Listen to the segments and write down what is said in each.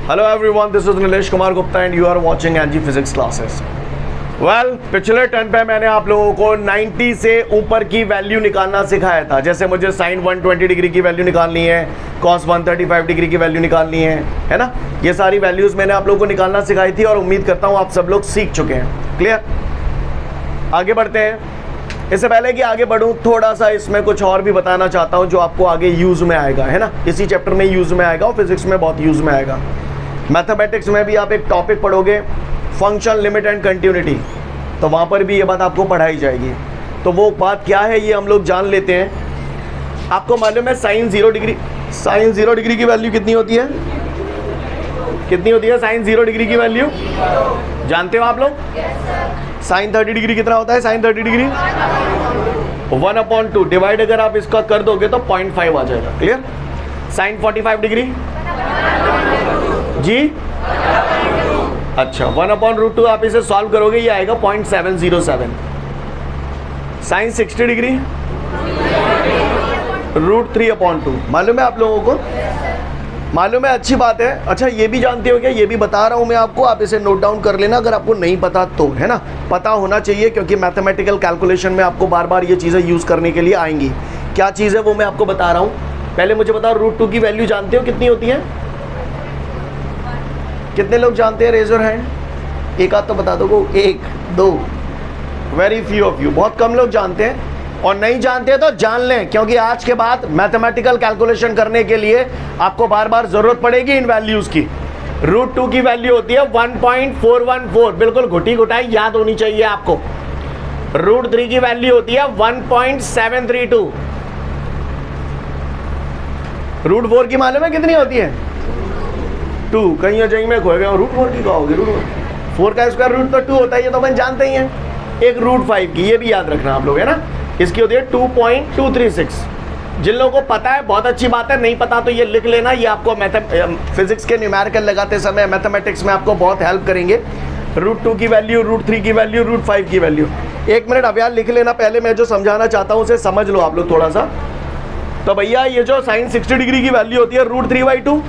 Hello everyone, this is Nilesh Kumar Gupta and you are watching NG physics classes. Well, पिछले turn पे मैंने आप लोगों को 90 से ऊपर की वैल्यू निकालना सिखाया था। जैसे मुझे साइन 120 डिग्री की वैल्यू निकालनी है, कॉस 135 डिग्री की वैल्यू निकालनी है ना। ये सारी वैल्यूज़ मैंने आप लोगों को निकालना सिखाई थी और उम्मीद करता हूँ आप सब लोग सीख चुके हैं। क्लियर? आगे बढ़ते हैं। इससे पहले कि आगे बढ़ूँ, थोड़ा सा इसमें कुछ और भी बताना चाहता हूँ जो आपको आगे यूज़ में आएगा, है ना। इसी चैप्टर में यूज़ में आएगा और फिजिक्स में बहुत यूज़ में आएगा। मैथमेटिक्स में भी आप एक टॉपिक पढ़ोगे, फंक्शन, लिमिट एंड कंटिन्यूटी, तो वहाँ पर भी ये बात आपको पढ़ाई जाएगी। तो वो बात क्या है ये हम लोग जान लेते हैं। आपको मालूम है साइन 0 डिग्री की वैल्यू कितनी होती है? कितनी होती है साइन 0 डिग्री की वैल्यू? जानते हो आप लोग? साइन 30 डिग्री कितना होता है? साइन 30 डिग्री 1/2 डिवाइड अगर आप इसका कर दोगे तो 0.5 आ जाएगा। क्लियर? साइन 45 डिग्री जी, अच्छा 1/√2 आप इसे सॉल्व करोगे, ये आएगा 0.707। Sine 60 degree √3/2। मालूम है आप लोगों को? मालूम है, अच्छी बात है। अच्छा, ये भी जानते हो क्या? ये भी बता रहा हूँ मैं आपको, आप इसे नोट डाउन कर लेना अगर आपको नहीं पता तो, है ना। पता होना चाहिए क्योंकि मैथमेटिकल कैलकुलेशन में आपको बार बार ये चीज़ें यूज़ करने के लिए आएंगी। क्या चीज़ है वो मैं आपको बता रहा हूँ। पहले मुझे बताओ, √2 की वैल्यू जानते हो कितनी होती है? कितने लोग जानते हैं? Raise your hand. एक आध तो बता दो, 1 2, वेरी फ्यू ऑफ यू, बहुत कम लोग जानते हैं। और नहीं जानते तो जान लें, क्योंकि आज के बाद मैथमेटिकल कैलकुलेशन करने के लिए आपको बार बार जरूरत पड़ेगी इन वैल्यूज की। √2 की वैल्यू होती है 1.414, बिल्कुल घुटी घुटाई याद होनी चाहिए आपको। √3 की वैल्यू होती है 1.732। √4 की मालूम है कितनी होती है? 2। कहीं अजय में खो गया, √4 की कहोगे? √4 का स्क्वायर रूट तो 2 होता है, ये तो अपन जानते ही हैं। एक √5 की, ये भी याद रखना आप लोग, है ना। इसकी होती है 2.236। जिन लोगों को पता है बहुत अच्छी बात है, नहीं पता तो ये लिख लेना। ये आपको फिजिक्स के न्यूमेरिकल लगाते समय मैथमेटिक्स में आपको बहुत हेल्प करेंगे। √2 की वैल्यू, √3 की वैल्यू, √5 की वैल्यू। 1 मिनट अब यार लिख लेना। पहले मैं जो समझाना चाहता हूँ उसे समझ लो आप लोग थोड़ा सा। तो भैया ये जो साइन 60 डिग्री की वैल्यू होती है √3/2,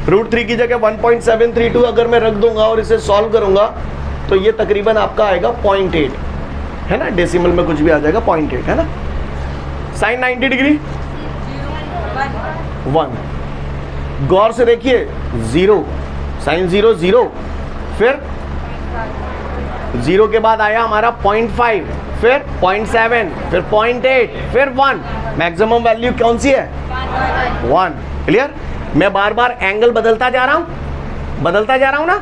√3 की जगह 1.732 अगर मैं रख दूंगा और इसे सॉल्व करूंगा तो ये तकरीबन आपका आएगा 0.8, है ना। डेसिमल में कुछ भी आ जाएगा, 0.8, है ना। Sign 90 degree 1। गौर से देखिए, 0, साइन 0 0, फिर 0 के बाद आया हमारा 0.5, फिर 0.7, फिर 0.8, फिर 1। मैक्सिमम वैल्यू कौन सी है? 1। क्लियर? मैं बार बार एंगल बदलता जा रहा हूं ना।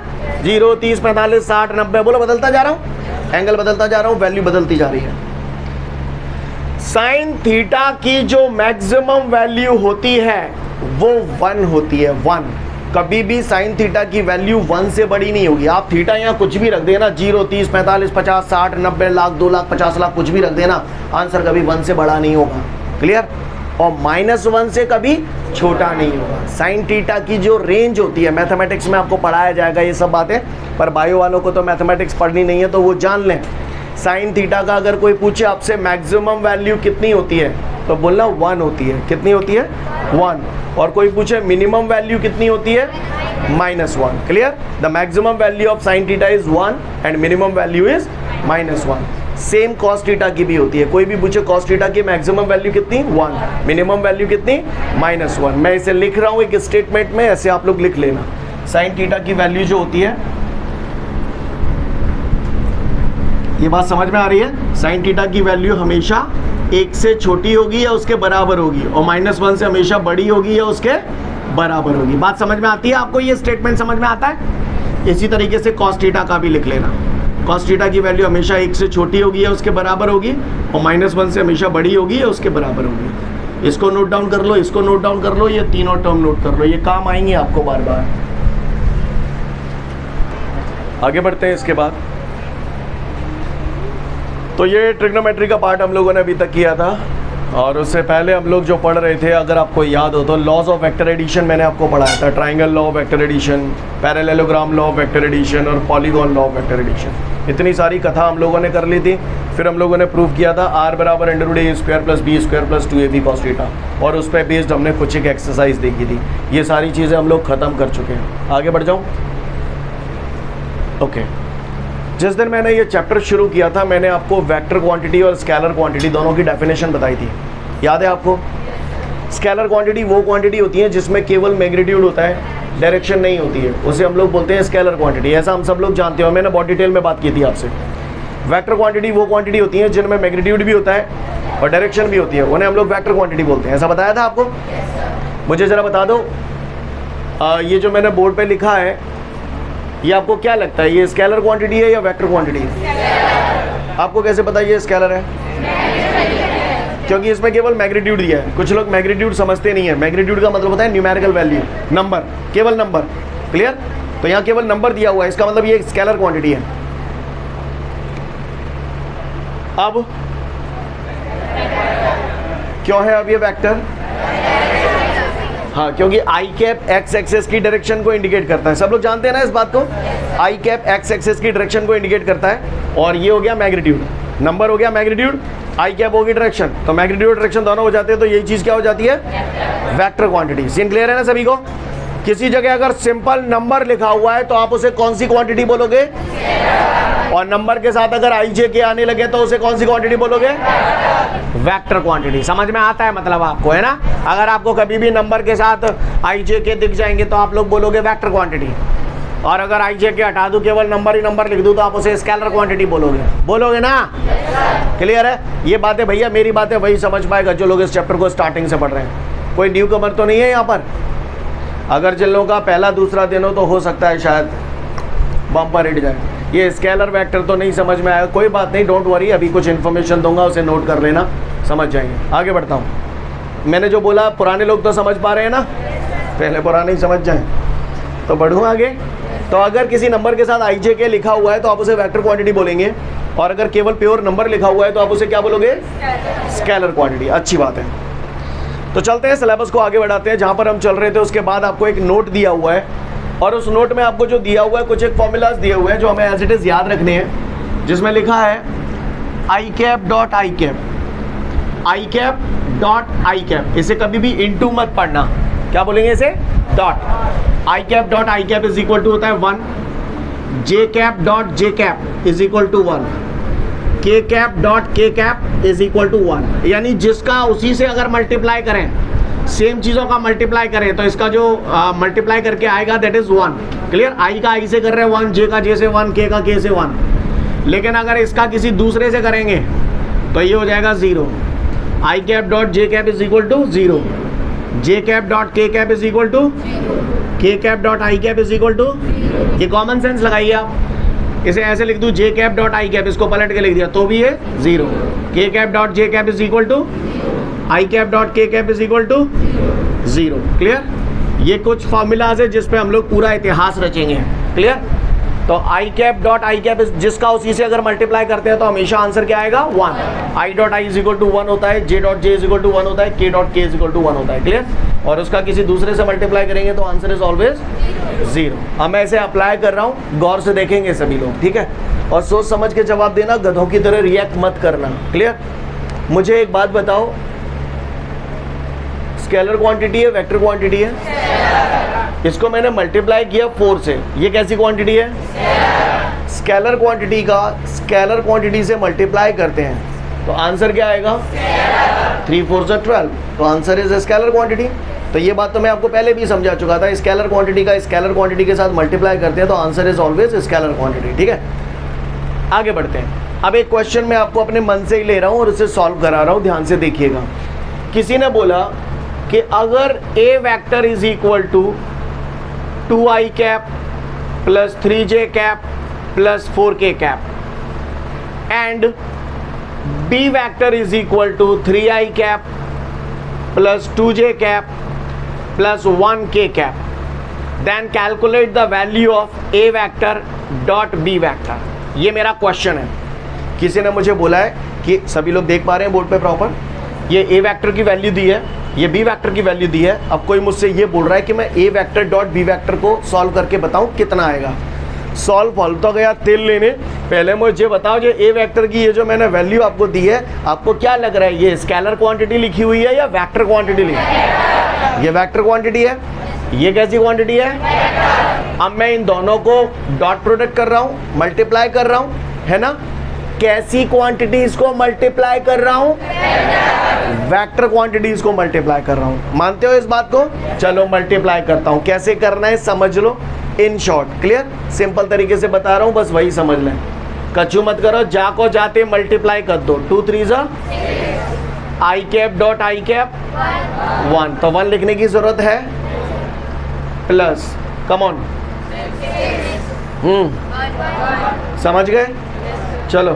0 30 45 60 90 बोलो, बदलता जा रहा हूं, एंगल बदलता जा रहा हूं, वैल्यू बदलती जा रही है। साइन थीटा की जो मैक्सिमम वैल्यू होती है वो 1 होती है। 1 कभी भी साइन थीटा की वैल्यू 1 से बड़ी नहीं होगी। आप थीटा यहाँ कुछ भी रख देना, 0 30 45 50 60 90 लाख 2 लाख 50 लाख कुछ भी रख देना, आंसर कभी 1 से बड़ा नहीं होगा। क्लियर? और -1 से कभी छोटा नहीं होगा। साइन थीटा की जो रेंज होती है, मैथमेटिक्स में आपको पढ़ाया जाएगा ये सब बातें, पर बायो वालों को तो मैथमेटिक्स पढ़नी नहीं है तो वो जान लें। साइन थीटा का अगर कोई पूछे आपसे मैक्सिमम वैल्यू कितनी होती है तो बोलना 1 होती है। कितनी होती है? 1। और कोई पूछे मिनिमम वैल्यू कितनी होती है? -1। Clear? The maximum value of sine theta is 1 and minimum value is -1। Same cos theta की भी होती है। कोई भी पूछे कॉस थीटा की मैक्सिमम वैल्यू कितनी? 1। मिनिमम वैल्यू कितनी? -1। मैं इसे लिख रहा हूँ एक स्टेटमेंट में, ऐसे आप लोग लिख लेना। साइन थीटा की वैल्यू जो होती है, ये बात समझ में आ रही है? साइन थीटा की वैल्यू हमेशा 1 से छोटी होगी या उसके बराबर होगी, और -1 से हमेशा बड़ी होगी या उसके बराबर होगी। बात समझ में आती है आपको? ये स्टेटमेंट समझ में आता है? इसी तरीके से कॉस थीटा का भी लिख लेना। कॉस थीटा की वैल्यू हमेशा 1 से छोटी होगी या उसके बराबर होगी, और -1 से हमेशा बड़ी होगी या उसके बराबर होगी। इसको नोट डाउन कर लो, इसको नोट डाउन कर लो, ये तीनों टर्म नोट कर लो, ये काम आएंगे आपको बार बार। आगे बढ़ते हैं इसके बाद। तो ये ट्रिग्नोमेट्री का पार्ट हम लोगों ने अभी तक किया था। और उससे पहले हम लोग जो पढ़ रहे थे, अगर आपको याद हो तो लॉज ऑफ वेक्टर एडिशन मैंने आपको पढ़ाया था। Triangle law of vector addition, parallelogram law of vector addition और polygon law of vector addition. इतनी सारी कथा हम लोगों ने कर ली थी। फिर हम लोगों ने प्रूव किया था R बराबर √a² + b² + 2ab cos theta, और उस पर बेस्ड हमने कुछ एक एक्सरसाइज देखी थी। ये सारी चीज़ें हम लोग ख़त्म कर चुके हैं। आगे बढ़ जाऊँ? ओके। जिस दिन मैंने ये चैप्टर शुरू किया था, मैंने आपको वेक्टर क्वांटिटी और स्केलर क्वांटिटी दोनों की डेफिनेशन बताई थी। याद है आपको? स्केलर क्वांटिटी वो क्वांटिटी होती है जिसमें केवल मैग्नीट्यूड होता है, डायरेक्शन नहीं होती है, उसे हम लोग बोलते हैं स्केलर क्वांटिटी। ऐसा हम सब लोग जानते हो, मैंने बहुत डिटेल में बात की थी आपसे। वेक्टर क्वांटिटी वो क्वांटिटी होती है जिनमें मैग्नीट्यूड भी होता है और डायरेक्शन भी होती है, उन्हें हम लोग वेक्टर क्वांटिटी बोलते हैं। ऐसा बताया था आपको? मुझे ज़रा बता दो, ये जो मैंने बोर्ड पे लिखा है, ये आपको क्या लगता है, ये स्केलर क्वांटिटी है या वेक्टर क्वांटिटी है? आपको कैसे पता ये स्केलर है? क्योंकि इसमें केवल मैग्नीट्यूड दिया है। कुछ लोग मैग्नीट्यूड समझते नहीं है। मैग्नीट्यूड का मतलब होता है न्यूमेरिकल वैल्यू, नंबर, केवल नंबर। क्लियर? तो यहाँ केवल नंबर दिया हुआ है, इसका मतलब ये स्केलर क्वांटिटी है। अब क्यों है अब ये वेक्टर? हाँ, क्योंकि आई कैप एक्स एक्सेस की डायरेक्शन को इंडिकेट करता है। सब लोग जानते हैं ना इस बात को? आई कैप एक्स एक्सेस की डायरेक्शन को इंडिकेट करता है। और ये हो गया मैग्नीट्यूड, नंबर हो गया मैग्नीट्यूड, आई कैप होगी डायरेक्शन, तो मैग्नीट्यूड डायरेक्शन दोनों हो जाते हैं, तो यही चीज़ क्या हो जाती है? Vector quantity. सीन क्लियर है ना सभी को? किसी जगह अगर सिंपल नंबर लिखा हुआ है तो आप उसे कौन सी क्वांटिटी बोलोगे? और नंबर के साथ अगर आई जे के आने लगे तो उसे कौन सी क्वांटिटी बोलोगे? Vector quantity. समझ में आता है मतलब आपको, है ना? अगर आपको कभी भी नंबर के साथ आई जे के दिख जाएंगे तो आप लोग बोलोगे वेक्टर क्वांटिटी, और अगर आई जे के हटा दूं, केवल नंबर ही नंबर लिख दूं, तो आप उसे स्केलर क्वांटिटी बोलोगे ना? क्लियर है? ये बातें भैया मेरी बातें वही समझ पाएगा जो लोग इस चैप्टर को स्टार्टिंग से पढ़ रहे हैं। कोई न्यू कमर तो नहीं है यहाँ पर? अगर जिन लोगों का पहला दूसरा दिन हो तो हो सकता है शायद बम्पर हिट जाए। ये स्केलर वेक्टर तो नहीं समझ में आया, कोई बात नहीं, डोंट वरी, अभी कुछ इन्फॉर्मेशन दूंगा, उसे नोट कर लेना, समझ जाएंगे। आगे बढ़ता हूँ। मैंने जो बोला पुराने लोग तो समझ पा रहे हैं ना? पहले पुराने ही समझ जाएं तो बढ़ूँ आगे। तो अगर किसी नंबर के साथ आई जे के लिखा हुआ है तो आप उसे वेक्टर क्वांटिटी बोलेंगे, और अगर केवल प्योर नंबर लिखा हुआ है तो आप उसे क्या बोलोगे? Scalar quantity. अच्छी बात है। तो चलते हैं, सिलेबस को आगे बढ़ाते हैं। जहाँ पर हम चल रहे थे उसके बाद आपको एक नोट दिया हुआ है, और उस नोट में आपको जो दिया हुआ है कुछ एक फॉर्मूलाज दिए हुए हैं जो हमें एज इट इज़ याद रखने हैं, जिसमें लिखा है I cap dot I cap, I cap dot I cap. इसे कभी भी इंटू मत पढ़ना, क्या बोलेंगे इसे? Dot. I cap dot I cap is equal to होता है 1, J cap dot J cap is equal to 1, K cap dot K cap is equal to 1। यानी जिसका उसी से अगर मल्टीप्लाई करें, सेम चीज़ों का मल्टीप्लाई करें, तो इसका जो मल्टीप्लाई करके आएगा दैट इज 1। क्लियर? आई का आई से कर रहे हैं 1, जे का जे से 1, के का के से 1। लेकिन अगर इसका किसी दूसरे से करेंगे तो ये हो जाएगा 0। I cap dot J cap is equal to 0, J cap dot K cap is equal to, K cap dot I cap is equal to, ये कॉमन सेंस लगाइए आप। इसे ऐसे लिख दूँ J cap dot I cap, इसको पलट के लिख दिया तो भी ये 0। K cap dot J cap is equal to I cap dot K cap is equal to 0। Clear? ये कुछ फॉर्मूलाज है जिस पे हम लोग पूरा इतिहास रचेंगे। क्लियर? तो आई कैप डॉट आई कैप जिसका उसी से अगर मल्टीप्लाई करते हैं तो हमेशा आंसर क्या आएगा? 1। I dot i is equal to 1 होता है, j dot j is equal to 1 होता है, के डॉट के इज इक्वल टू 1 होता है। क्लियर? और उसका किसी दूसरे से मल्टीप्लाई करेंगे तो आंसर इज ऑलवेज 0। अब मैं इसे अप्लाई कर रहा हूँ, गौर से देखेंगे सभी लोग, ठीक है? और सोच समझ के जवाब देना, गधों की तरह रिएक्ट मत करना। क्लियर? मुझे एक बात बताओ, स्केलर क्वांटिटी है वेक्टर क्वांटिटी है? इसको मैंने मल्टीप्लाई किया 4 से, ये कैसी क्वांटिटी है? स्केलर क्वांटिटी का स्केलर क्वांटिटी से मल्टीप्लाई करते हैं तो आंसर क्या आएगा? 3 4 12, तो आंसर इज स्केलर क्वांटिटी। तो ये बात तो मैं आपको पहले भी समझा चुका था, स्केलर क्वांटिटी का स्केलर क्वांटिटी के साथ मल्टीप्लाई करते हैं तो answer is always scalar quantity. ठीक है, आगे बढ़ते हैं। अब एक क्वेश्चन मैं आपको अपने मन से ही ले रहा हूँ और उसे सॉल्व करा रहा हूँ, ध्यान से देखिएगा। किसी ने बोला कि अगर A vector is equal to 2i cap plus 3j cap plus 4k cap and B vector is equal to 3i cap plus 2j cap plus 1k cap, then calculate the value of A vector dot B vector. ये मेरा question है। किसी ने मुझे बोला है कि सभी लोग देख पा रहे हैं बोर्ड पे प्रॉपर? ये ए वेक्टर की वैल्यू दी है, ये बी वेक्टर की वैल्यू दी है। अब कोई मुझसे ये बोल रहा है कि मैं ए वेक्टर डॉट बी वेक्टर को सॉल्व करके बताऊं कितना आएगा। सॉल्व तो गया तेल लेने, पहले मुझे बताओ जो ए वेक्टर की ये जो मैंने वैल्यू आपको दी है, आपको क्या लग रहा है ये स्केलर क्वांटिटी लिखी हुई है या वेक्टर क्वांटिटी लिखी है? ये वेक्टर क्वांटिटी है। ये कैसी क्वांटिटी है? अब मैं इन दोनों को डॉट प्रोडक्ट कर रहा हूं, मल्टीप्लाई कर रहा हूं, है ना। कैसी क्वांटिटीज को मल्टीप्लाई कर रहा हूं? वेक्टर क्वांटिटीज को मल्टीप्लाई कर रहा हूं। मानते हो इस बात को? चलो मल्टीप्लाई करता हूं, कैसे करना है समझ लो। इन शॉर्ट, क्लियर, सिंपल तरीके से बता रहा हूं, बस वही समझ लें। कचू मत करो, जा को जाते मल्टीप्लाई कर दो। 2 3 जा आई कैप डॉट आई कैप 1, तो 1 लिखने की जरूरत है, प्लस कम ऑन, समझ गए? चलो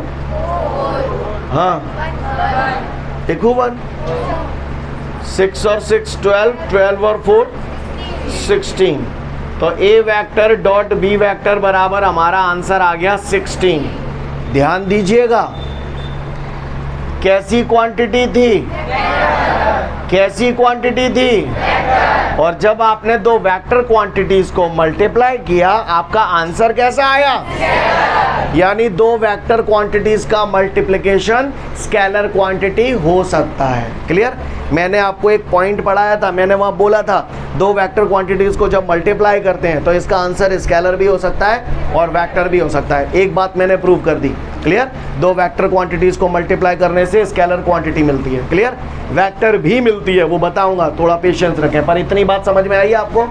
हाँ, देखो 1 6 और 6 12, 12 और 4 16, तो ए वेक्टर डॉट बी वेक्टर बराबर हमारा आंसर आ गया 16। ध्यान दीजिएगा, कैसी क्वांटिटी थी? कैसी क्वांटिटी थी? और जब आपने दो वेक्टर क्वांटिटीज को मल्टीप्लाई किया, आपका आंसर कैसा आया? यानी दो वेक्टर क्वांटिटीज का मल्टीप्लिकेशन स्केलर क्वांटिटी हो सकता है। क्लियर? मैंने आपको एक पॉइंट पढ़ाया था, मैंने वहां बोला था दो वेक्टर क्वांटिटीज को जब मल्टीप्लाई करते हैं तो इसका आंसर स्केलर भी हो सकता है और वेक्टर भी हो सकता है। एक बात मैंने प्रूव कर दी। क्लियर? दो वेक्टर क्वांटिटीज को मल्टीप्लाई करने से स्केलर क्वांटिटी मिलती है। क्लियर? वेक्टर भी मिलती है, वो बताऊंगा, थोड़ा पेशेंस रखें। पर इतनी बात समझ में आई आपको?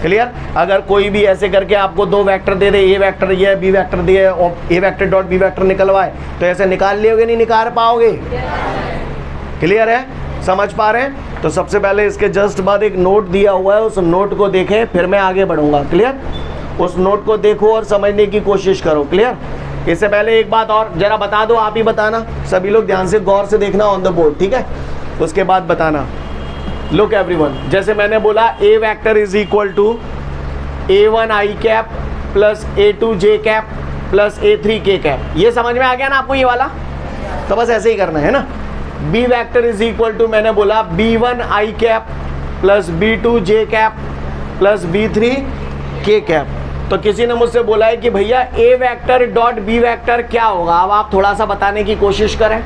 क्लियर? अगर कोई भी ऐसे करके आपको दो वेक्टर दे दे, ए वेक्टर ये बी वेक्टर दिए और ए वेक्टर डॉट बी वेक्टर निकलवाए, तो ऐसे निकाल लियोगे, नहीं निकाल पाओगे। क्लियर है? समझ पा रहे हैं? तो सबसे पहले इसके जस्ट बाद एक नोट दिया हुआ है, उस नोट को देखें, फिर मैं आगे बढ़ूंगा। क्लियर? उस नोट को देखो और समझने की कोशिश करो। क्लियर? इससे पहले एक बात और जरा बता दो, आप ही बताना, सभी लोग ध्यान से गौर से देखना ऑन द बोर्ड, ठीक है? उसके बाद बताना। लुक एवरीवन, जैसे मैंने बोला A vector is equal to a1 I cap plus a2 J cap plus a3 K cap. ये समझ में आ गया ना आपको ये वाला? तो बस ऐसे ही करना है ना। B vector is equal to मैंने बोला b1 i cap plus b2 j cap plus b3 k cap. तो किसी ने मुझसे बोला है कि भैया ए वेक्टर डॉट बी वेक्टर क्या होगा? अब आप थोड़ा सा बताने की कोशिश करें।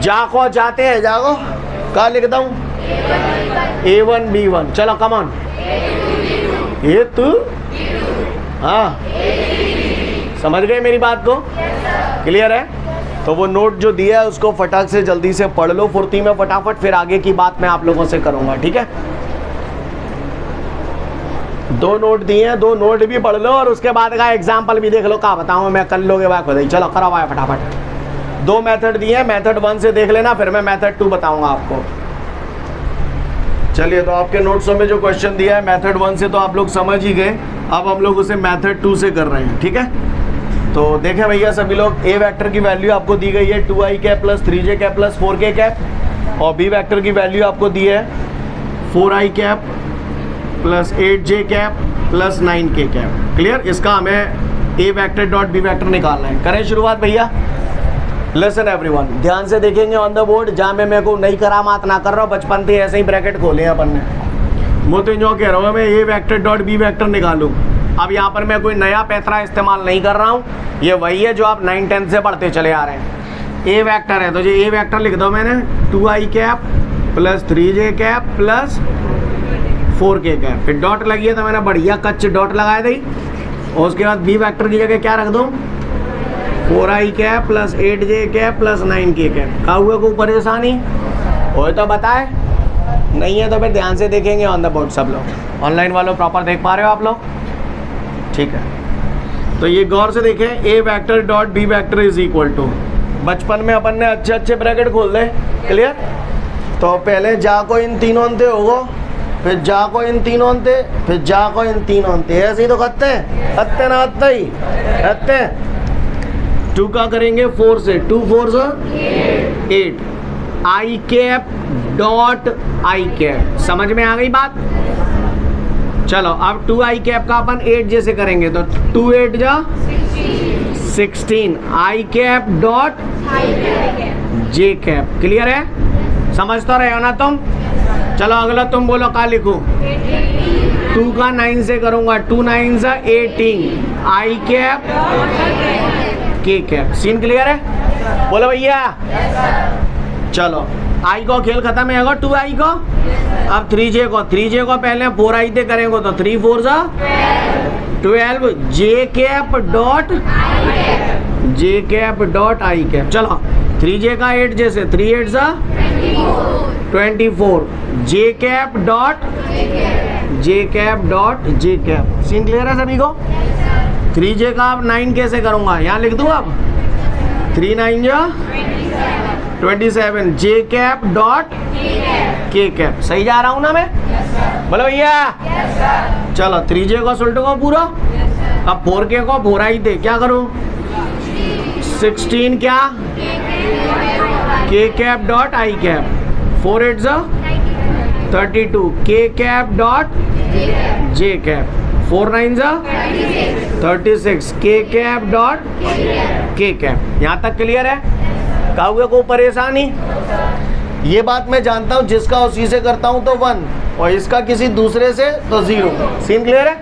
जाको जाते हैं, जागो, कहाँ लिखता हूँ? a1 b1, चलो कम ऑन, ये तू, हाँ समझ गए मेरी बात को? क्लियर है? तो वो नोट जो दिया है उसको फटाक से जल्दी से पढ़ लो फुर्ती में फटाफट, फिर आगे की बात मैं आप लोगों से करूंगा, ठीक है? दो नोट दिए हैं, दो नोट भी पढ़ लो और उसके बाद का एग्जाम्पल भी देख लो। कहाँ बताऊँ मैं, कर लोगे बात खुद ही। चलो करो भाई फटाफट। दो मेथड दिए हैं, मेथड 1 से देख लेना, फिर मैं मेथड 2 बताऊंगा आपको। चलिए, तो आपके नोट्सों में जो क्वेश्चन दिया है मेथड 1 से तो आप लोग समझ ही गए। अब हम लोग उसे मेथड 2 से कर रहे हैं, ठीक है? तो देखें भैया सभी लोग, ए वेक्टर की वैल्यू आपको दी गई है 2i cap plus 3j cap plus 4k cap, और बी वेक्टर की वैल्यू आपको दी है 4i cap plus 8j cap plus 9k cap. Clear? इसका हमें ए वेक्टर डॉट बी वेक्टर निकालना है। करें शुरुआत भैया? लिसन एवरीवन, ध्यान से देखेंगे ऑन द बोर्ड, जहाँ मैं मेरे को नई करामात ना कर रहा हूँ, बचपन से ऐसे ही ब्रैकेट खोले हैं अपन ने। मैं तो जो कह रहा हूँ मैं ए वेक्टर डॉट बी वेक्टर निकालूँ। अब यहाँ पर मैं कोई नया पैतरा इस्तेमाल नहीं कर रहा हूँ, ये वही है जो आप 9 10 से पढ़ते चले आ रहे हैं। ए वेक्टर है तो ये ए वेक्टर लिख दो मैंने 2i cap plus 3j cap plus 4k cap, फिर डॉट लगी है तो मैंने बढ़िया कच्च डॉट लगाए दी, और उसके बाद बी वेक्टर की जगह क्या रख दूँ? 4i cap plus 8j cap plus 9k cap. कहा हुआ कोई परेशानी हो तो बताए, नहीं है तो फिर ध्यान से देखेंगे ऑन द बोर्ड। सब लोग ऑनलाइन वालों प्रॉपर देख पा रहे हो आप लोग? ठीक है, तो ये गौर से देखें, A vector dot B vector is equal to, बचपन में अपन ने अच्छे अच्छे ब्रैकेट खोल दे। क्लियर? तो पहले जा को इन तीनों अंते होगो, फिर जा को इन तीनों अंते, फिर जा को इन तीनों अंते, ऐसे ही तो करते हैं, अत्ते ना अत्ते ही अत्ते। 2 का करेंगे 4 से, 2 4 8, आई कैप डॉट आई कैप। समझ में आ गई बात? चलो अब 2i कैप का अपन 8 जैसे करेंगे तो 2 8 जा 16, I cap dot J cap. Clear है, समझ तो रहे हो ना तुम। चलो अगला तुम बोलो, क्या लिखूं? 2 का 9 से करूंगा, 2 9 सा 18, आई कैप के कैप। सीन क्लियर है? बोलो भैया। चलो आई को खेल खत्म है, 2 आई को। अब 3J को पहले 4 आई से करेंगे तो 3 4 सा 12, J cap dot I cap. चलो 3J का 8 जैसे 3 8 सा 24, J cap dot J cap. Scene clear है सभी को? 3J का अब 9 कैसे करूंगा, यहाँ लिख दूँ अब 3 9 जा 27, जे कैप डॉट के कैप। सही जा रहा हूं ना मैं? बोलो भैया। चलो 3J को सुल्ट को पूरा, अब 4K को 4 आई थे, क्या करूं? 16 क्या के कैप डॉट आई कैप, 4 8 जा 32, के कैप डॉट जे कैप, 4 9 जा 36, के कैप डॉट के कैप। यहाँ तक क्लियर है? काहुए को परेशानी? ये बात मैं जानता हूँ, जिसका उसी से करता हूँ तो 1 और इसका किसी दूसरे से तो 0। सीन क्लियर है?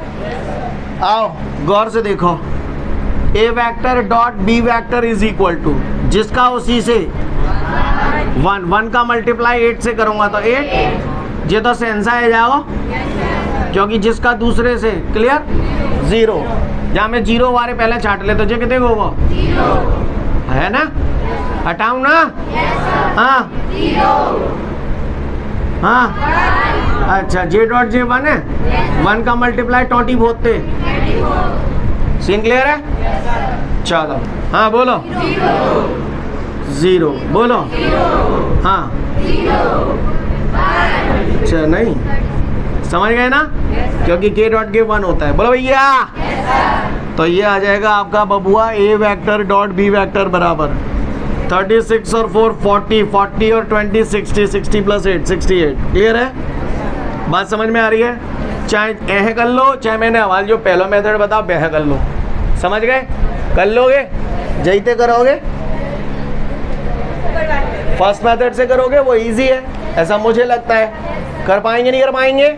आओ गौर से देखो, A vector dot B vector is equal to, जिसका उसी से 1 का मल्टीप्लाई 8 से करूंगा तो 8, ये तो सेंसा है जाओ, क्योंकि जिसका दूसरे से क्लियर 0, जहाँ मैं 0 वाले पहले छाट ले तो जे कितने को वो है ना, हटाऊं ना? हाँ हाँ, अच्छा जे डॉट जे 1 है, 1 का मल्टीप्लाई 20 होते। सीन क्लियर है? चलो हाँ बोलो 0 बोलो। हाँ अच्छा नहीं समझ गए ना, क्योंकि के डॉट के 1 होता है। बोलो भैया। तो ये आ जाएगा आपका बबुआ ए वेक्टर डॉट बी वेक्टर बराबर 36 और 4 40, 40 और 20 60, 60 प्लस 8 68। क्लियर है? बात समझ में आ रही है? चाहे ऐसे कर लो, चाहे मैंने हवाल जो पहला मेथड बताओ वह कर लो। समझ गए? कर लोगे? जैते करोगे फर्स्ट मेथड से करोगे वो इजी है, ऐसा मुझे लगता है। कर पाएंगे नहीं कर पाएंगे?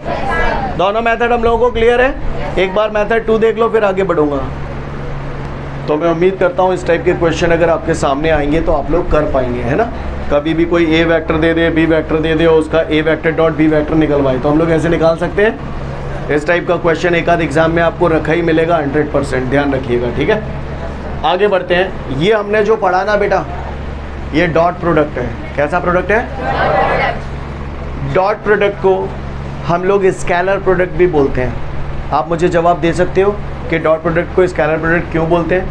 दोनों मेथड हम लोगों को क्लियर है। एक बार मेथड 2 देख लो, फिर आगे बढ़ूंगा। तो मैं उम्मीद करता हूँ इस टाइप के क्वेश्चन अगर आपके सामने आएंगे तो आप लोग कर पाएंगे, है ना। कभी भी कोई ए वेक्टर दे दे, बी वेक्टर दे दे और उसका ए वेक्टर डॉट बी वेक्टर निकलवाए तो हम लोग ऐसे निकाल सकते हैं। इस टाइप का क्वेश्चन एक आध एग्जाम में आपको रखा ही मिलेगा 100%, ध्यान रखिएगा, ठीक है। आगे बढ़ते हैं। ये हमने जो पढ़ा ना बेटा, ये डॉट प्रोडक्ट है। कैसा प्रोडक्ट है? डॉट प्रोडक्ट को हम लोग स्केलर प्रोडक्ट भी बोलते हैं। आप मुझे जवाब दे सकते हो कि डॉट प्रोडक्ट को स्केलर प्रोडक्ट क्यों बोलते हैं?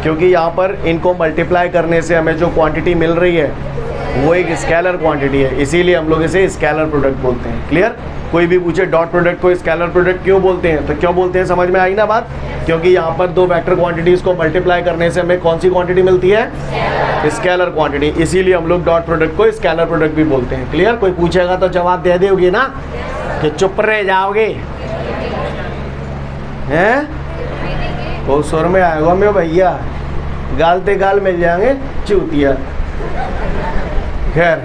क्योंकि यहाँ पर इनको मल्टीप्लाई करने से हमें जो क्वांटिटी मिल रही है वो एक स्केलर क्वांटिटी है, इसीलिए हम लोग इसे स्केलर प्रोडक्ट बोलते हैं। क्लियर? कोई भी पूछे डॉट प्रोडक्ट को स्केलर प्रोडक्ट क्यों बोलते हैं, तो क्यों बोलते हैं समझ में आई ना बात? क्योंकि यहाँ पर दो वेक्टर क्वांटिटीज़ को मल्टीप्लाई करने से हमें कौन सी क्वांटिटी मिलती है? Scalar quantity. इसीलिए हम लोग डॉट प्रोडक्ट को स्केलर प्रोडक्ट भी बोलते हैं। क्लियर? कोई पूछेगा तो जवाब दे दोगे ना, कि चुप रह जाओगे? हैं? वो सुर में आएगा मैं भैया, गालते गाल मिल जाएंगे चूतिया। खैर,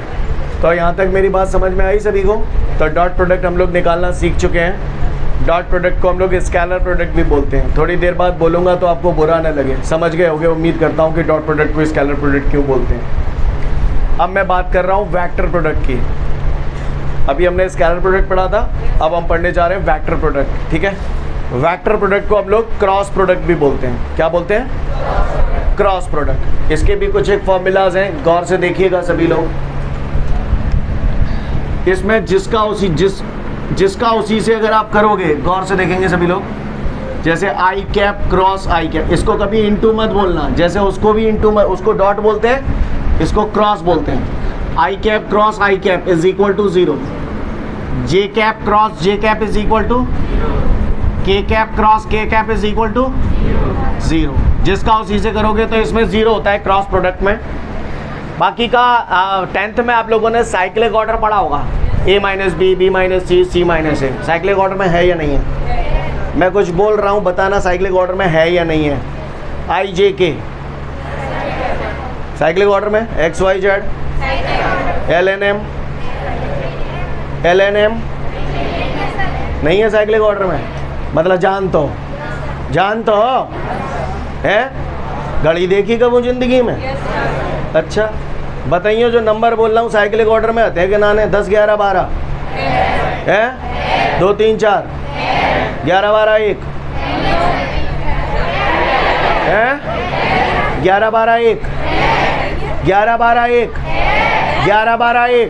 तो यहाँ तक मेरी बात समझ में आई सभी को? तो डॉट प्रोडक्ट हम लोग निकालना सीख चुके हैं। डॉट प्रोडक्ट को हम लोग स्केलर प्रोडक्ट भी बोलते हैं। थोड़ी देर बाद बोलूँगा तो आपको बुरा न लगे। समझ गए होगे उम्मीद करता हूँ कि डॉट प्रोडक्ट को स्केलर प्रोडक्ट क्यों बोलते हैं। अब मैं बात कर रहा हूँ वेक्टर प्रोडक्ट की। अभी हमने स्केलर प्रोडक्ट पढ़ा था, अब हम पढ़ने जा रहे हैं वेक्टर प्रोडक्ट। ठीक है? वेक्टर प्रोडक्ट को हम लोग क्रॉस प्रोडक्ट भी बोलते हैं। क्या बोलते हैं? Cross product. इसके भी कुछ एक फॉर्मूलाज हैं, गौर से देखिएगा सभी लोग। इसमें जिसका उसी से अगर आप करोगे, गौर से देखेंगे सभी लोग, जैसे आई कैप क्रॉस आई कैप, इसको कभी इंटू मत बोलना। जैसे उसको भी इंटू मत, उसको डॉट बोलते हैं, इसको क्रॉस बोलते हैं। I cap cross I cap is equal to 0। J cap cross J cap is equal to, K cap cross K cap is equal to 0। जिसका उसी से करोगे तो इसमें 0 होता है क्रॉस प्रोडक्ट में। बाकी का 10th में आप लोगों ने साइक्लिक ऑर्डर पढ़ा होगा, a minus b, b minus c, c minus a. Cyclic order में है या नहीं है? मैं कुछ बोल रहा हूँ, बताना साइक्लिक ऑर्डर में है या नहीं है। I j k cyclic order में x y z, l n m, l n m नहीं है साइक्लिक ऑर्डर में, मतलब जान तो हो है। घड़ी देखी कब जिंदगी में? अच्छा बताइए, जो नंबर बोल रहा हूँ साइक्लिक ऑर्डर में आते हैं कि नाने 10 11 12 है, 2 3 4 11 12 1 है, 11 12 1 11 12 1 11 12 1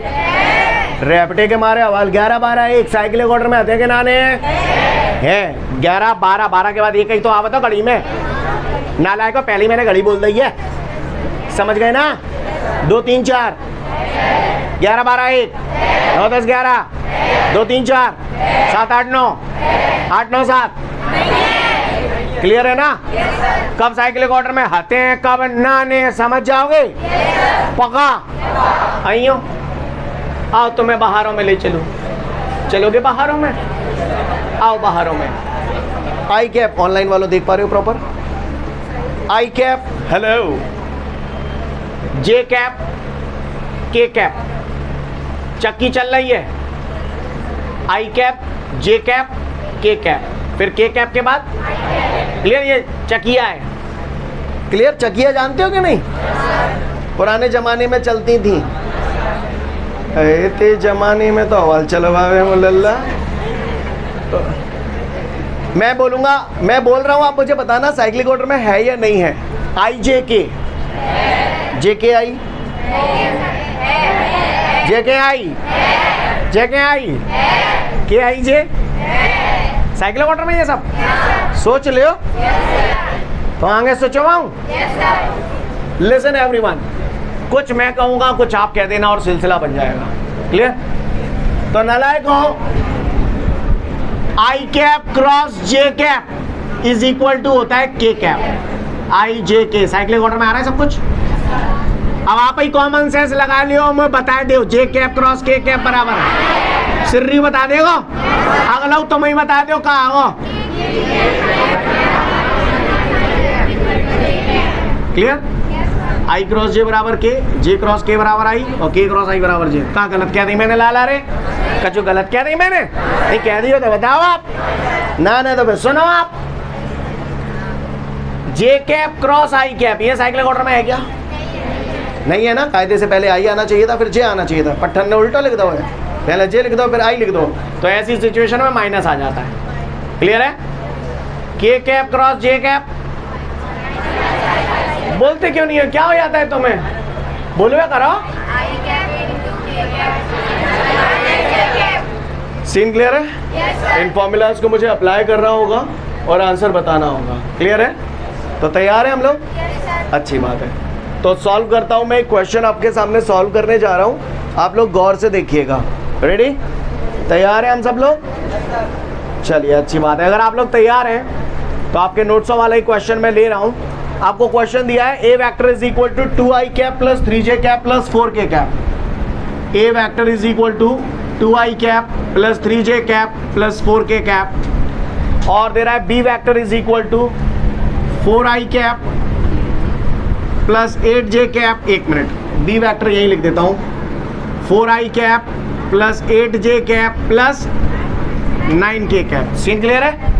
रेपटे के मारे हवाल 11 12 1 साइक्लिक ऑर्डर में आते हैं कि नाने है। 11 12 12 के बाद एक ही तो आवा था घड़ी में, नालायक को पहली मैंने घड़ी बोल दी है, समझ गए ना? 2 3 4 11 12 1 9 10 11 2 3 4 7 8 9 8 9 7 क्लियर है ना? कब साइक्लिक ऑर्डर में आते हैं कब नाने समझ जाओगे? पक्का? आइयो आओ तुम्हें बाहरों में ले चलूं, चलोगे बाहरों में? आओ बाहरों में। आई कैप ऑनलाइन वालों देख पा रहे हो प्रॉपर? आई कैप हेलो, जे कैप, के कैप, चक्की चल रही है, आई कैप, जे कैप, के कैप, फिर के कैप के बाद क्लियर, ये चकिया है। क्लियर? चकिया जानते हो कि नहीं? पुराने जमाने में चलती थी, ते जमाने में तो हवाल चलवावे मुल्ला। तो मैं बोलूंगा, मैं बोल रहा हूं, आप मुझे बताना साइक्लिक ऑर्डर में है या नहीं है। आई जे के, जे के आई, जे के आई, जे के आई, के आई जे, साइक्लिक ऑर्डर में ये सब सोच लियो तो आगे सोचवाऊं। लिसन एवरीवन, कुछ मैं कहूंगा कुछ आप कह देना और सिलसिला बन जाएगा। क्लियर? तो नालायक हो, I cap cross J cap is equal to होता है के कैप। आई जे के साइक्लिक ऑर्डर में आ रहा है सब कुछ। अब आप ही कॉमन सेंस लगा लियो, मैं बता दो जे कैप क्रॉस के कैप बराबर है। सिर्री बता देगा, अगला तुम ही बता दो कहा हो। क्लियर? आई क्रॉस जे बराबर के, जे क्रॉस के बराबर आई और के क्रॉस आई बराबर जे। कहाँ गलत कह दी मैंने? लाला रे कचू गलत कह दी मैंने? नहीं कह दी हो तो बताओ आप, ना ना तो फिर सुनो आप। जे कैप क्रॉस आई कैप ये साइक्लिक ऑर्डर में है क्या? नहीं है ना। कायदे से पहले आई आना चाहिए था, फिर जे आना चाहिए था। पट्टन ने उल्टा लिख दो है, पहले जे लिख दो फिर आई लिख दो, तो ऐसी सिचुएशन में माइनस आ जाता है। क्लियर है? के कैप क्रॉस जे कैप बोलते क्यों नहीं है? क्या हो जाता है तुम्हें? बोलो करो। सीन क्लियर है? इन फॉर्मूलाज को मुझे अप्लाई करना होगा और आंसर बताना होगा। क्लियर है? तो तैयार है हम लोग? अच्छी बात है। तो सॉल्व करता हूं मैं एक क्वेश्चन आपके सामने सॉल्व करने जा रहा हूं, आप लोग गौर से देखिएगा। रेडी? तैयार है हम सब लोग? चलिए अच्छी बात है। अगर आप लोग तैयार हैं तो आपके नोट्सों वाला ही क्वेश्चन मैं ले रहा हूं। आपको क्वेश्चन दिया है ए vector is equal to 2i cap plus 3j cap plus 4k cap. A vector is equal to 2i cap plus 3j cap plus 4k cap. और दे रहा है B vector is equal to 4i cap plus 8j cap. एक minute, B vector यही लिख देता हूँ, 4i cap plus 8j cap plus 9k cap. Scene clear है?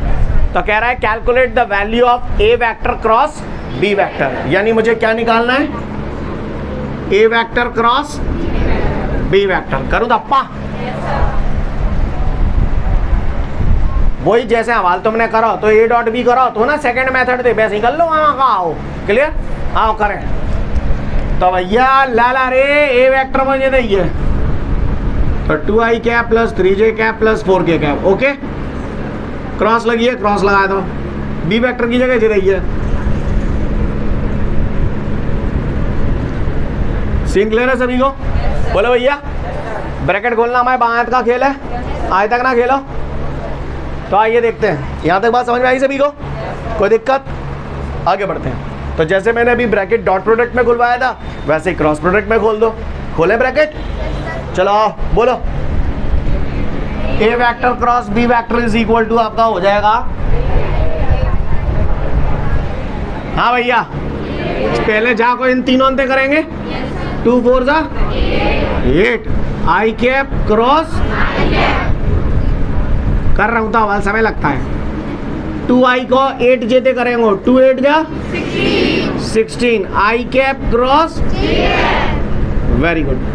तो कह रहा है calculate the value of A vector cross B vector, यानी मुझे क्या निकालना है? ए वेक्टर क्रॉस बी वेक्टर। करूँ धप्पा? वही जैसे हवाल तुमने करो तो ए डॉट बी करो तो ना सेकंड मेथड थे, वैसे ही कर लो। वहाँ का आओ। क्लियर? आओ करें। तो भैया लाला रे ए वेक्टर मुझे दीजिए, तो 2i cap plus 3j cap plus 4k cap. Okay, cross लगी, क्रॉस लगा दो। बी वेक्टर की जगह रही है। सीन क्लियर है सभी को? बोलो भैया। ब्रैकेट खोलना हमारे बाएं हाथ का खेल है, आए तक ना खेलो। तो आइए देखते हैं, यहाँ तक बात समझ में आई सभी को? कोई दिक्कत? आगे बढ़ते हैं। तो जैसे मैंने अभी ब्रैकेट डॉट प्रोडक्ट में खुलवाया था, वैसे ही क्रॉस प्रोडक्ट में खोल दो। खोले ब्रैकेट? चलो आओ बोलो। A vector cross B vector is equal to आपका हो जाएगा, हाँ भैया, पहले जा को इन तीनों अंते करेंगे। 2 4 जा 8 आई कैप क्रॉस कर रहा हूँ तो आवाज समय लगता है। 2 आई को 8 जेते करेंगे 2 8 जा 16 I cap cross. Very good.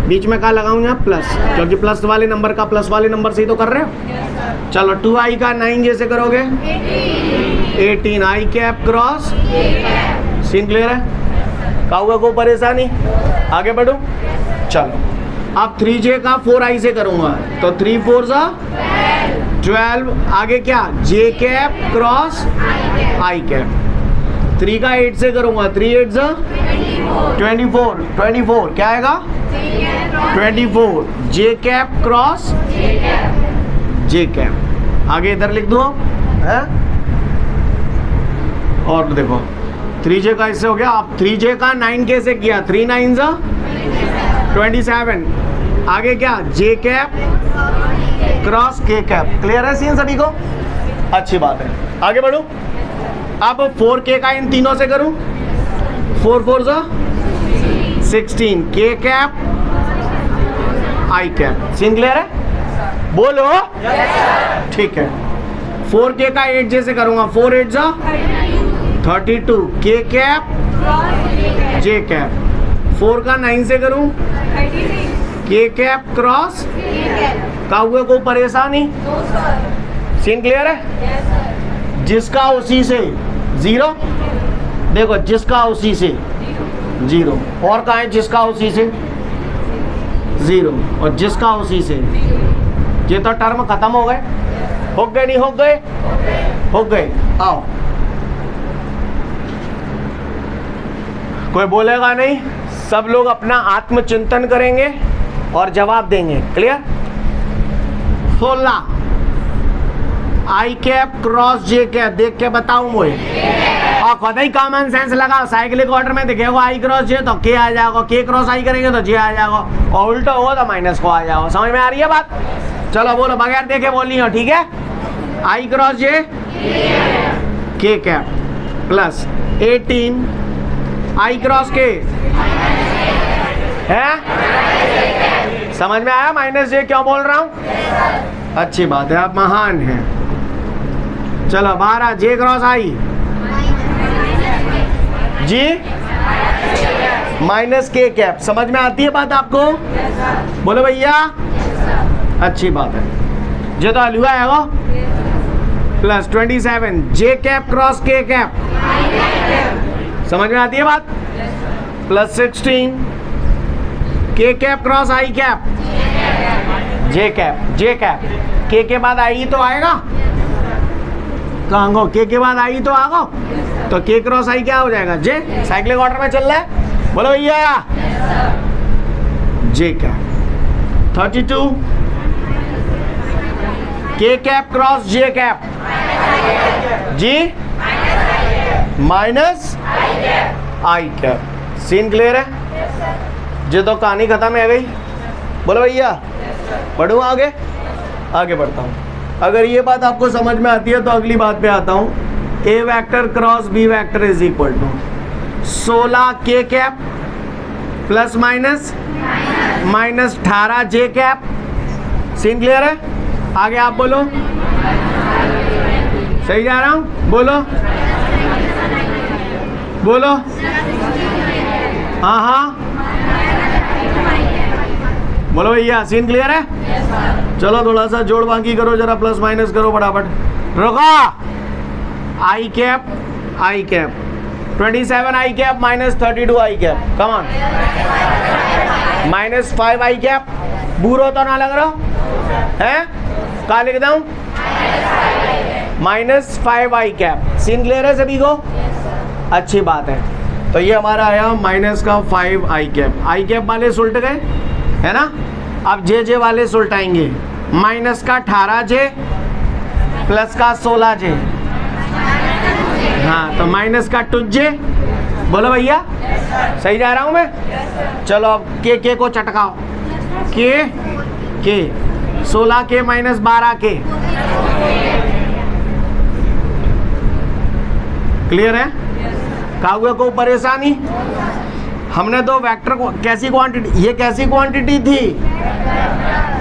बीच में क्या लगाऊं यहाँ प्लस, क्योंकि प्लस वाले नंबर का प्लस वाले नंबर से ही तो कर रहे हो। चलो 2 आई का 9 जैसे करोगे 18 आई कैप क्रॉस। सीन क्लियर है? काहुआ को परेशानी? आगे बढ़ो। चलो अब 3J का 4 आई से करूंगा तो 3 4 जा 12। आगे क्या J cap cross I cap. 3 का 8 से करूंगा 3 8 जा 24 24 क्या आएगा 24 J cap cross J cap. आगे इधर लिख दो है। और देखो 3J का इससे हो गया। अब 3J का 9 कैसे किया 3 9 जा 27। आगे क्या J cap cross K cap. Clear है सीन सभी को? अच्छी बात है। आगे बढ़ो। अब 4K का इन तीनों से करूं 4 4 जा 16 K cap I cap. Scene clear है? बोलो। ठीक है। 4K का 8 जैसे करूंगा 4 8 जा 32 K कैप J कैप। 4 का 9 से करूं K कैप क्रॉस। काहुए को परेशानी? सीन क्लियर है? जिसका उसी से 0। देखो जिसका उसी से 0 और कहाँ है जिसका उसी से 0 और जिसका उसी से। ये तो टर्म खत्म हो गए। हो गए नहीं हो गए? हो गए। आओ कोई बोलेगा नहीं, सब लोग अपना आत्मचिंतन करेंगे और जवाब देंगे। Clear? 16 I cap cross J cap. देख के बताऊं मुझे और खुद ही कॉमन सेंस लगाओ। साइक्लिक ऑर्डर में दिखेगा आई क्रॉस J तो K आ जाएगा, K क्रॉस आई करेंगे तो J आ जाएगा और उल्टा होगा तो माइनस को आ जाएगा। समझ में आ रही है बात? चलो बोलो बगैर देखे बोलनी हो। ठीक है? I cross J K cap plus 18 I cross K है। समझ में आया माइनस J क्यों बोल रहा हूं? अच्छी बात है, आप महान हैं। चलो 12 J क्रॉस आई जी माइनस K कैप। समझ में आती है बात आपको? बोलो भैया। अच्छी बात है। जो तो हलवा आएगा plus 27 J cap cross K cap. समझ में आती है बात? Plus 16 K cap cross I cap J cap. J cap K के बाद आई तो आएगा। कहाँ K के बाद आई तो आगो तो K क्रॉस आई क्या हो जाएगा J। साइक्लिक ऑर्डर में चल रहा है। बोलो भैया। J cap 32 K cap cross J cap जी minus I cap. Scene clear है? जो तो कहानी खत्म है गई। बोलो भैया। बढ़ूँ आगे? आगे बढ़ता हूँ। अगर ये बात आपको समझ में आती है तो अगली बात पे आता हूँ। A vector cross B vector is equal to 16 K cap plus minus minus 18 J cap. Scene clear है? आगे आप बोलो। सही जा रहा हूँ? बोलो बोलो। हाँ हाँ बोलो भैया। सीन क्लियर है? चलो थोड़ा सा जोड़ बाकी करो जरा, प्लस माइनस करो फटाफट। रुको। I cap 27 I cap minus 32 I cap. Come on. Minus 5 I cap. बूरो तो ना लग रहा है? क्या लिख दूं? Minus 5 I cap. Scene clear है सभी को? अच्छी बात है। तो ये हमारा आया माइनस का 5 आई कैप। आई कैप वाले सुलट गए है ना। अब J वाले सुलटाएंगे। माइनस का 18 J प्लस का 16 J। हाँ तो माइनस का 2 J। बोलो भैया। सही जा रहा हूँ मैं? चलो अब K को चटकाओ। K 16 K minus 12 K। Clear है? काव्य को परेशानी, हमने दो वेक्टर को कैसी क्वांटिटी, ये कैसी क्वांटिटी थी,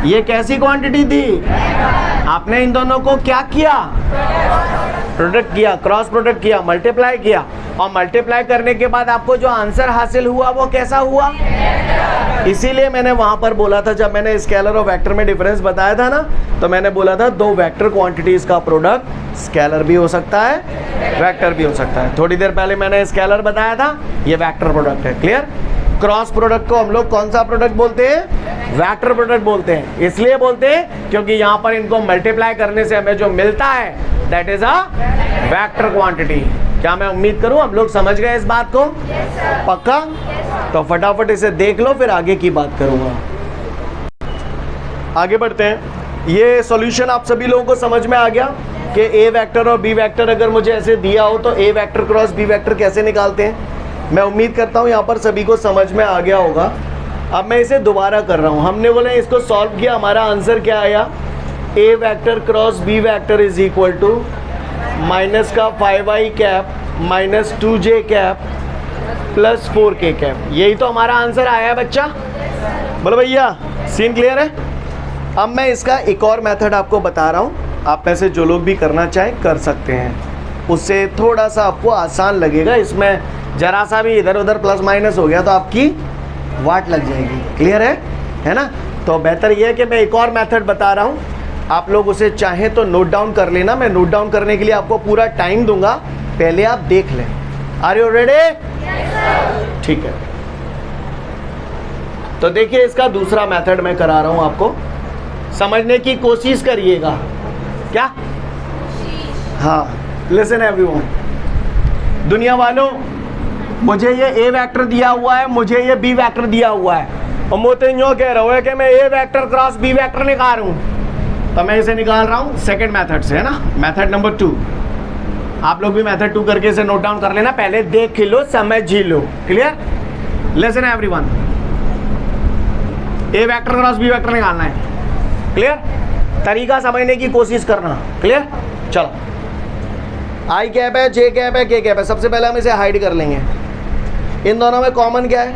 ये कैसी क्वांटिटी थी, आपने इन दोनों को क्या किया, प्रोडक्ट किया, क्रॉस प्रोडक्ट किया, मल्टीप्लाई किया, और मल्टीप्लाई करने के बाद आपको जो आंसर हासिल हुआ वो कैसा हुआ। इसीलिए मैंने वहां पर बोला था, जब मैंने स्केलर और वेक्टर में डिफरेंस बताया था ना, तो मैंने बोला था दो वेक्टर क्वांटिटीज का प्रोडक्ट स्केलर भी हो सकता है, वेक्टर भी हो सकता है। थोड़ी देर पहले मैंने स्केलर बताया था, ये वेक्टर प्रोडक्ट है। क्लियर। क्रॉस प्रोडक्ट को हम लोग कौन सा प्रोडक्ट बोलते हैं, वेक्टर प्रोडक्ट बोलते हैं। इसलिए बोलते हैं क्योंकि यहाँ पर इनको मल्टीप्लाई करने से हमें जो मिलता है that is a vector quantity. क्या मैं उम्मीद करूं आप लोग समझ गए इस बात को? पक्का? तो फटाफट इसे देख लो, फिर आगे की बात करूंगा। आगे बढ़ते हैं। ये सॉल्यूशन आप सभी लोगों को समझ में आ गया कि ए वेक्टर और बी वेक्टर अगर मुझे ऐसे दिया हो तो ए वेक्टर क्रॉस बी वेक्टर कैसे निकालते हैं। मैं उम्मीद करता हूं यहाँ पर सभी को समझ में आ गया होगा। अब मैं इसे दोबारा कर रहा हूं। हमने बोले इसको सॉल्व किया, हमारा आंसर क्या आया, A vector cross B vector is equal to minus का 5i cap minus 2j cap plus 4k cap. यही तो हमारा आंसर आया है बच्चा। बोलो भैया, सीन क्लियर है। अब मैं इसका एक और मेथड आपको बता रहा हूँ, आप में से जो लोग भी करना चाहें कर सकते हैं। उससे थोड़ा सा आपको आसान लगेगा। इसमें जरा सा भी इधर उधर प्लस माइनस हो गया तो आपकी वाट लग जाएगी। क्लियर है ना। तो बेहतर यह है कि मैं एक और मेथड बता रहा हूँ, आप लोग उसे चाहें तो नोट डाउन कर लेना। मैं नोट डाउन करने के लिए आपको पूरा टाइम दूंगा, पहले आप देख लें। Are you ready? ठीक है। तो देखिए इसका दूसरा मेथड मैं करा रहा हूं, आपको समझने की कोशिश करिएगा। क्या? हाँ, लिसन एवरीवन। दुनिया वालों, मुझे ये ए वेक्टर दिया हुआ है, मुझे ये बी वेक्टर दिया हुआ है, और मुझे यूँ कह रहा है कि मैं ए वेक्टर क्रॉस बी वेक्टर निकाल रहा हूँ। तो मैं इसे निकाल रहा हूँ सेकंड मेथड से, है ना, मेथड नंबर 2। आप लोग भी मेथड 2 करके इसे नोट डाउन कर लेना, पहले देख लो समझ लो। क्लियर? लिसन एवरीवन, ए वेक्टर क्रॉस बी वेक्टर निकालना है। क्लियर? तरीका समझने की कोशिश करना। क्लियर? चलो, आई कैप है, जे कैप है, के कैप है। सबसे पहले हम इसे हाइड कर लेंगे। इन दोनों में कॉमन क्या है?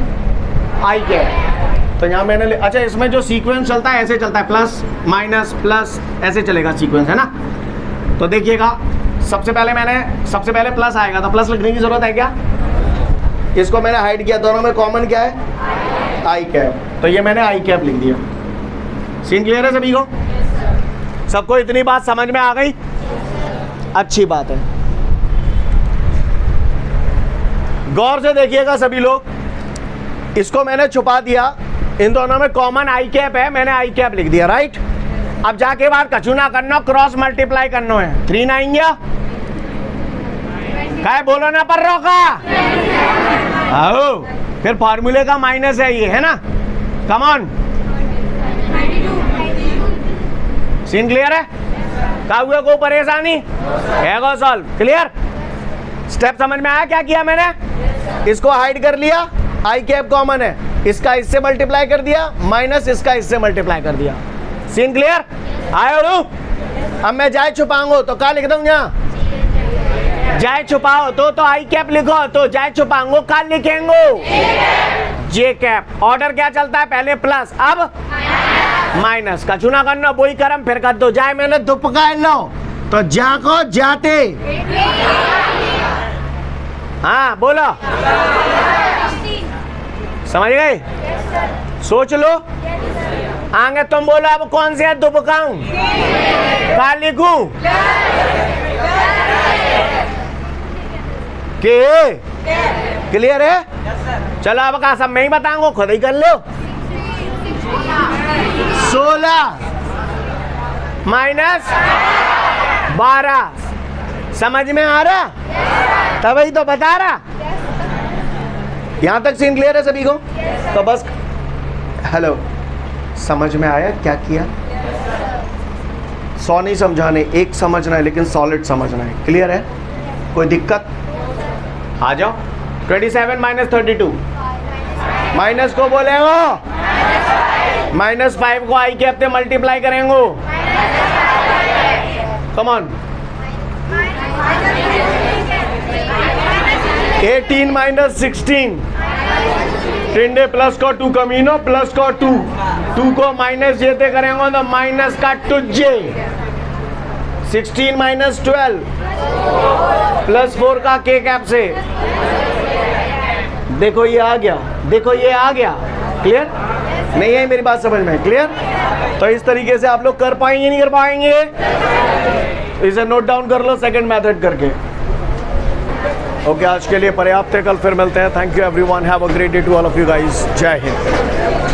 I cap. तो यहाँ मैंने अच्छा, इसमें जो सीक्वेंस चलता है ऐसे चलता है, प्लस माइनस प्लस ऐसे चलेगा सीक्वेंस, है ना। तो देखिएगा, सबसे पहले प्लस आएगा तो प्लस लिखने की जरूरत है क्या? इसको मैंने हाइड किया। दोनों में कॉमन क्या है? I cap. तो ये मैंने आई कैप लिख दिया। सीन क्लियर है सभी को? सबको इतनी बात समझ में आ गई? अच्छी बात है। गौर से देखिएगा सभी लोग, इसको मैंने छुपा दिया। इन दोनों में कॉमन आई कैप है, मैंने आई कैप लिख दिया। राइट? अब जाके बात कछु ना करना, क्रॉस मल्टीप्लाई करना है। 3 9 गया, क्या बोलो ना पर रोका। आओ, फिर फॉर्मूले का माइनस है ये, है ना। कम ऑन, सीन क्लियर है? काव्य को परेशानी है को सॉल्व। क्लियर? स्टेप समझ में आया? क्या किया मैंने? इसको हाइड कर लिया, आई कैप कॉमन है, इसका इससे मल्टीप्लाई कर दिया, माइनस इसका इससे मल्टीप्लाई कर दिया। Scene clear? आए और अब मैं जाए छुपाऊंगा तो क्या लिख दूंगा? जाए छुपाओ तो आई कैप लिखो, तो जाए छुपाऊंगो क्या लिखेंगे? जे कैप। ऑर्डर क्या चलता है? पहले प्लस, अब माइनस। कछु ना करना, वही करम फिर कर दो। जाए मैंने दुपका लो तो जा को जाते। हाँ बोलो, समझ गए? सोच लो। आगे तुम बोलो अब कौन से दुपकाऊं, क्या लिखूं? के? क्लियर है? चलो अब का सब मैं ही बताऊंगा, खुद ही कर लो। 16 माइनस 12 समझ में आ रहा? तभी तो बता रहा। यहां तक सीन क्लियर है सभी को? तो बस हेलो, समझ में आया क्या किया? 100 नहीं समझाने, एक समझना है, लेकिन सॉलिड समझना है। क्लियर है? कोई दिक्कत? आ जाओ। 27 माइनस 32, माइनस को बोलेंगे, -5 को आई कैप से मल्टीप्लाई करेंगे। कम ऑन, 18 माइनस 16 टिंडे प्लस को 2 कमीनो प्लस को 2 को माइनस जेते करेंगे तो माइनस का 2j 16 माइनस 12 प्लस 4 का k कैप से देखो ये आ गया, देखो ये आ गया। क्लियर नहीं है मेरी बात समझ में? क्लियर? तो इस तरीके से आप लोग कर पाएंगे नहीं कर पाएंगे? इसे नोट डाउन कर लो सेकंड मेथड करके। ओके आज के लिए पर्याप्त है, कल फिर मिलते हैं। Thank you everyone, have a great day to all of you guys. जय हिंद।